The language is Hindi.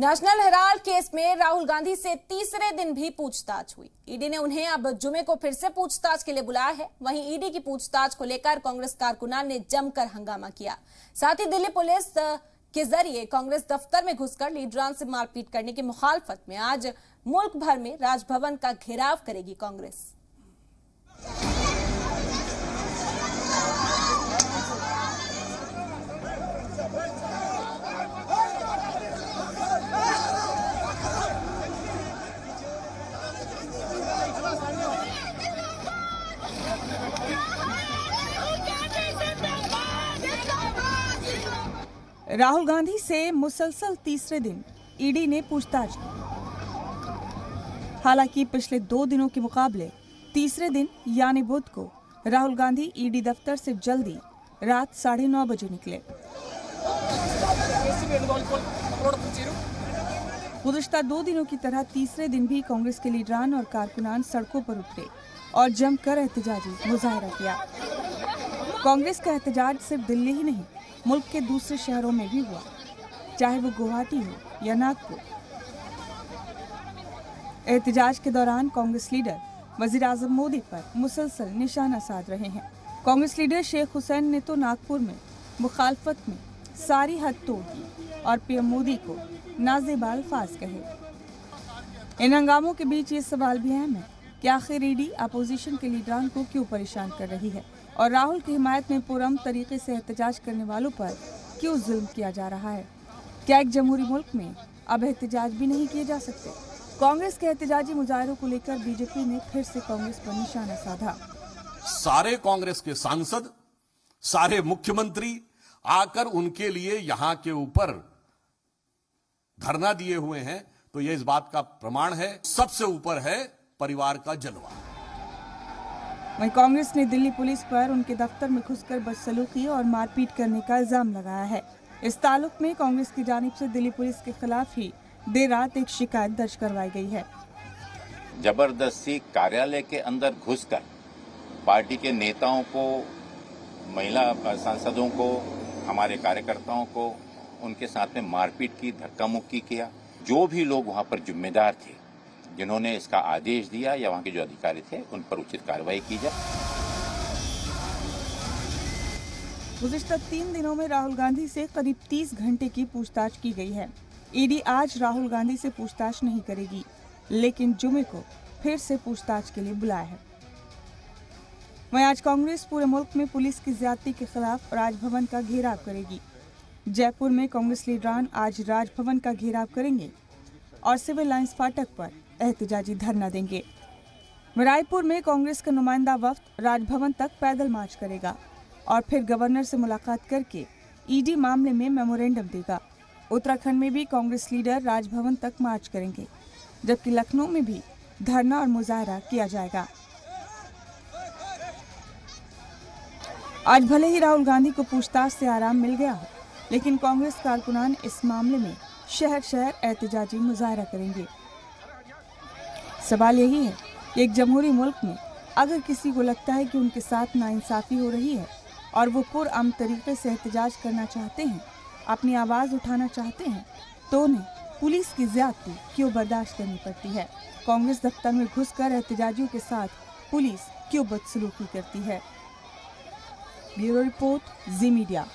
नेशनल हेराल्ड केस में राहुल गांधी से तीसरे दिन भी पूछताछ हुई। ईडी ने उन्हें अब जुमे को फिर से पूछताछ के लिए बुलाया है। वहीं ईडी की पूछताछ को लेकर कांग्रेस कारकुनान ने जमकर हंगामा किया। साथ ही दिल्ली पुलिस के जरिए कांग्रेस दफ्तर में घुसकर लीडरान से मारपीट करने की मुखालफत में आज मुल्क भर में राजभवन का घेराव करेगी कांग्रेस। राहुल गांधी से मुसलसल तीसरे दिन ईडी ने पूछताछ की। हालांकि पिछले 2 दिनों के मुकाबले तीसरे दिन यानी बुध को राहुल गांधी ईडी दफ्तर से जल्दी रात 9:30 बजे निकले। गुज़िश्ता 2 दिनों की तरह तीसरे दिन भी कांग्रेस के लीडरान और कारकुनान सड़कों पर उतरे और जमकर एहतजाजी मुजाहरा किया। कांग्रेस का एहतजाज सिर्फ दिल्ली ही नहीं, मुल्क के दूसरे शहरों में भी हुआ, चाहे वो गुवाहाटी हो या नागपुर। एहतजाज के दौरान कांग्रेस लीडर वजीर आजम मोदी पर मुसलसल निशाना साध रहे हैं। कांग्रेस लीडर शेख हुसैन ने तो नागपुर में मुखालफत में सारी हद तोड़ दी और पीएम मोदी को नाज़ेबा अल्फाज कहे। इन हंगामों के बीच ये सवाल भी अहम है कि आखिर ईडी अपोजिशन के लीडरान को क्यों परेशान कर रही है और राहुल की हिमायत में पुरअमन तरीके से एहतजाज करने वालों पर क्यों जुल्म किया जा रहा है। क्या एक जमहूरी मुल्क में अब एहतजाज भी नहीं किए जा सकते? कांग्रेस के एहतजाजी मुजाहरों को लेकर बीजेपी ने फिर से कांग्रेस पर निशाना साधा। सारे कांग्रेस के सांसद, सारे मुख्यमंत्री आकर उनके लिए यहां के ऊपर धरना दिए हुए हैं, तो यह इस बात का प्रमाण है। सबसे ऊपर है परिवार का जलवा। वहीं कांग्रेस ने दिल्ली पुलिस पर उनके दफ्तर में घुसकर बदसलूकी और मारपीट करने का इल्जाम लगाया है। इस ताल्लुक में कांग्रेस की जानिब से दिल्ली पुलिस के खिलाफ ही देर रात एक शिकायत दर्ज करवाई गई है। जबरदस्ती कार्यालय के अंदर घुसकर पार्टी के नेताओं को, महिला सांसदों को, हमारे कार्यकर्ताओं को उनके साथ में मारपीट की, धक्का मुक्की किया। जो भी लोग वहां पर जिम्मेदार थे, जिन्होंने इसका आदेश दिया या वहां के जो अधिकारी थे, उन पर उचित कार्रवाई की जाए। गुज़िश्ता 3 दिनों में राहुल गांधी से करीब 30 घंटे की पूछताछ की गई है। ईडी आज राहुल गांधी से पूछताछ नहीं करेगी, लेकिन जुमे को फिर से पूछताछ के लिए बुलाया है। वहीं आज कांग्रेस पूरे मुल्क में पुलिस की ज्यादती के खिलाफ राजभवन का घेराव करेगी। जयपुर में कांग्रेस लीडरान आज राजभवन का घेराव करेंगे और सिविल लाइंस फाटक पर एहतजाजी धरना देंगे। रायपुर में कांग्रेस का नुमाइंदा वफ्द राजभवन तक पैदल मार्च करेगा और फिर गवर्नर से मुलाकात करके ईडी मामले में मेमोरेंडम देगा। उत्तराखंड में भी कांग्रेस लीडर राजभवन तक मार्च करेंगे, जबकि लखनऊ में भी धरना और मुजाहरा किया जाएगा। आज भले ही राहुल गांधी को पूछताछ से आराम मिल गया हो, लेकिन कांग्रेस कारकुनान इस मामले में शहर शहर एहतजाजी मुजाहरा करेंगे। सवाल यही है कि एक जमहूरी मुल्क में अगर किसी को लगता है कि उनके साथ नाइंसाफी हो रही है और वो पुरअमन तरीके से एहतजाज करना चाहते हैं, अपनी आवाज़ उठाना चाहते हैं, तो उन्हें पुलिस की ज्यादती क्यों बर्दाश्त करनी पड़ती है? कांग्रेस दफ्तर में घुसकर एहतजाजियों के साथ पुलिस क्यों बदसलूकी करती है? ब्यूरो रिपोर्ट, जी मीडिया।